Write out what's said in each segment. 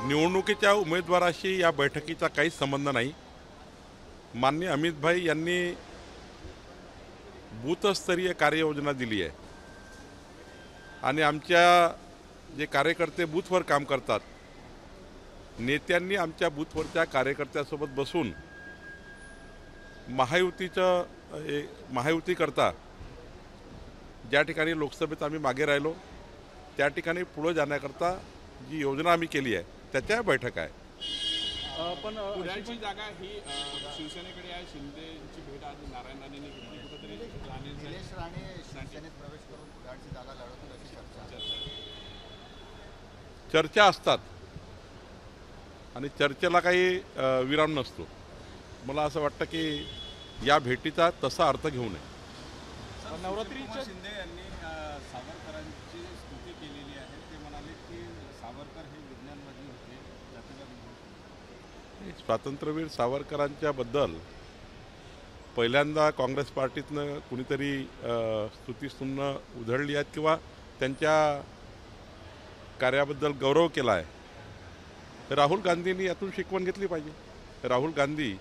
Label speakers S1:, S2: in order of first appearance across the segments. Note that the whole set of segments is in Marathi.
S1: निवडणुकीच्या उमेदवाराशी या बैठकीचा काहीच संबंध नाही। माननीय अमित भाई यांनी बूथस्तरीय कार्ययोजना दिली आहे आणि आमच्या जे कार्यकर्ते बूथवर काम करतात नेत्यांनी आमच्या बूथवरच्या कार्यकर्त्यासोबत बसून महायुती करता ज्या ठिकाणी लोकसभेत आम्ही मागे राहिलो त्या ठिकाणी पुढे जाण्याकरता जी योजना आम्ही केली आहे त्याच्या बैठक आहे।
S2: पण पुण्याची जागा ही शिवसेनेकडे आहे। शिंदेची भेट आज नारायण राणेंनी घेतली। कुठेतरी निलेश राणे शिवसेनेत प्रवेश करून पुण्याची जागा लढवतील अशी
S1: चर्चा असतात आणि चर्चेला काही विराम नसतो। मला असं वाटतं की या भेटीचा तसा अर्थ घेऊ नये।
S2: नवरात्रीच्या शिंदे यांनी सावरकरांची स्तुती केलेली आहे। ते म्हणाले की सावरकर हे विज्ञानवादी होते, जातीवादी।
S1: स्वातंत्र्यवीर सावरकरांच्या बद्दल पहिल्यांदा काँग्रेस पार्टीतनं कुणीतरी स्तुतीस्तुतीनं उधळली आहेत किंवा त्यांच्या कार्याबद्दल गौरव केला आहे। राहुल गांधींनी यातून शिकवण घेतली पाहिजे। राहुल गांधी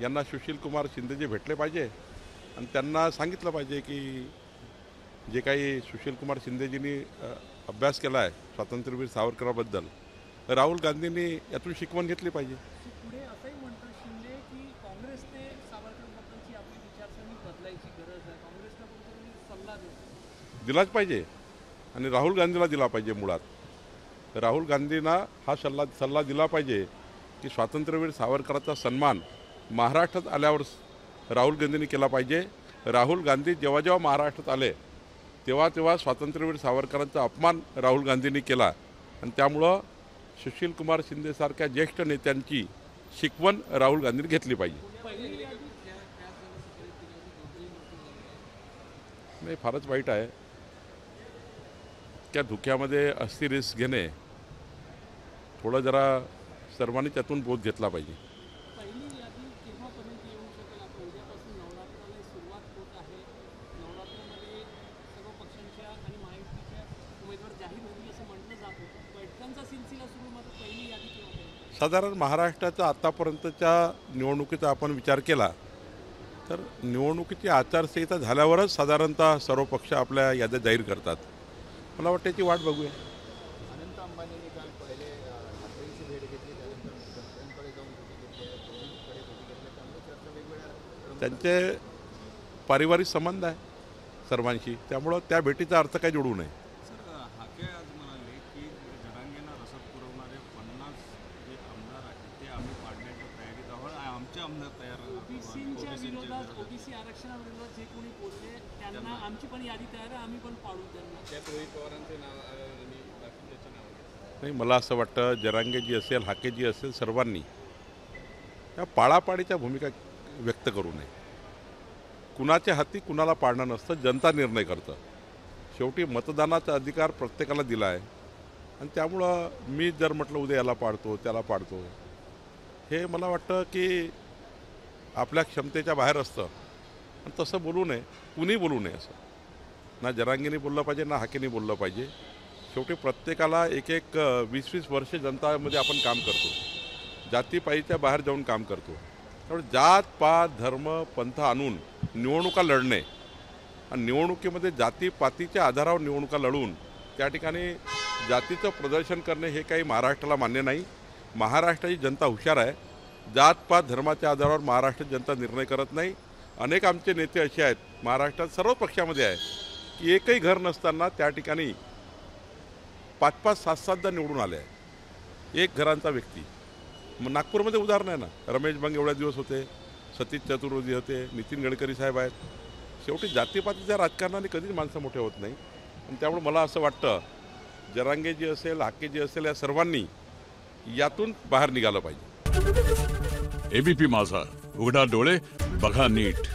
S1: यांना सुशील कुमार शिंदेजी भेटले पाहिजे आणि त्यांना सांगितलं पाहिजे की जे काही सुशील कुमार शिंदेजींनी अभ्यास केला आहे स्वातंत्र्यवीर सावरकरांबद्दल राहुल गांधींनी यातून शिकवण घेतली पाहिजे।
S3: पुढे असंही म्हणतात शिंदे की काँग्रेसने सावरकरांबद्दलची आपली विचारसरणी बदलायची गरज आहे। काँग्रेसला कोणतरी सल्ला
S1: दिलाच पाहिजे आणि राहुल गांधीला दिला पाहिजे। मुळात राहुल गांधींना हा सल्ला दिला पाहिजे की स्वातंत्र्यवीर सावरकरांचा सन्मान महाराष्ट्रात आल्यावर राहुल गांधींनी केला पाहिजे। राहुल गांधी जेव्हा जेव्हा महाराष्ट्रात आले तेव्हा तेव्हा स्वातंत्र्यवीर सावरकरांचा अपमान राहुल गांधींनी केला आणि त्यामुळं सुशील कुमार शिंदेसारख्या ज्येष्ठ नेत्यांची शिकवण राहुल गांधींनी घेतली पाहिजे। नाही, फारच वाईट आहे। त्या धुक्यामध्ये अस्थिर रिस्क घेणे थोडं जरा सर्वांनी त्यातून बोध घेतला पाहिजे। साधारण महाराष्ट्राचा आतापर्यंतच्या निवडणुकीचा आपण विचार केला तर निवडणुकीची आचारसंहिता झाल्यावरच साधारणतः सर्व पक्ष आपल्या याद्या जाहीर करतात। मला वाटतं याची वाट बघूया।
S2: अनंत अंबानींनी काल पहिले ठाकरेंची भेट घेतली, त्यानंतर मुख्यमंत्र्यांकडे जाऊन भेटी घेतली, त्यामुळे चर्चा वेगवेगळ्या
S1: त्यांचे पारिवारिक संबंध आहे सर्वांशी, त्यामुळं त्या भेटीचा अर्थ काही जोडू नये।
S2: सर, हाके आज म्हणाले की जरांगेंना रसद पुरवणारे 50 जे आमदार आहेत ते आम्ही पाडण्याच्या तयारीत आहोत। आमचे आमदार तयार
S3: ओबीसीच्या विरोधात ओबीसी आरक्षणाविरोधात जे कोणी बोलले त्यांना आमची पण यादी तयार आहे, आम्ही पण पाडू त्यांना।
S2: त्यात रोहित पवारांचे नाव आणि बाकीचे नाव
S1: नाही, मला असं वाटतं जरांगेजी असेल हाकेजी असेल सर्वांनी या पाळापाडीच्या भूमिका व्यक्त करू नये। कुणाच्या हाती कुणाला पाडणं नसतं, जनता निर्णय करतं। शेवटी मतदानाचा अधिकार प्रत्येकाला दिला आहे आणि त्यामुळं मी जर म्हटलं उद्या याला पाडतो त्याला पाडतो हे मला वाटतं की आपल्या क्षमतेच्या बाहेर असतं आणि तसं बोलू नये, कुणी बोलू नये। असं ना जरांगीने बोललं पाहिजे ना हाकेने बोललं पाहिजे। शेवटी प्रत्येकाला एक 20-20 वर्षे जनतामध्ये आपण काम करतो, जातीपातीच्या बाहेर जाऊन काम करतो। त्यामुळे जात पात धर्म पंथ आणून निवडणुका लढणे आणि निवडणुकीमध्ये जातीपातीच्या आधारावर निवडणुका लढून त्या ठिकाणी जातीचं प्रदर्शन करणे हे काही महाराष्ट्राला मान्य नाही। महाराष्ट्राची जनता हुशार आहे। जातपात धर्माच्या आधारावर महाराष्ट्राची जनता निर्णय करत नाही। अनेक आमचे नेते असे आहेत महाराष्ट्रात सर्व पक्षामध्ये आहे की एकही घर नसताना त्या ठिकाणी 5-5, 7-7दा निवडून आले आहे। एक घरांचा व्यक्ती मग नागपूरमध्ये उदाहरण आहे ना, रमेश बंग एवढ्या दिवस होते, सतीश चतुर्वेदी होते, नितीन गडकरी साहेब आहेत। शेवटी जातीपातीच्या राजकारणाने कधीच माणसं मोठे होत नाही आणि त्यामुळे मला असं वाटतं जरांगेजी असेल हाकेजी असेल या सर्वांनी यातून बाहेर निघालं पाहिजे।
S4: एबीपी माझा, उघडा डोळे बघा नीट।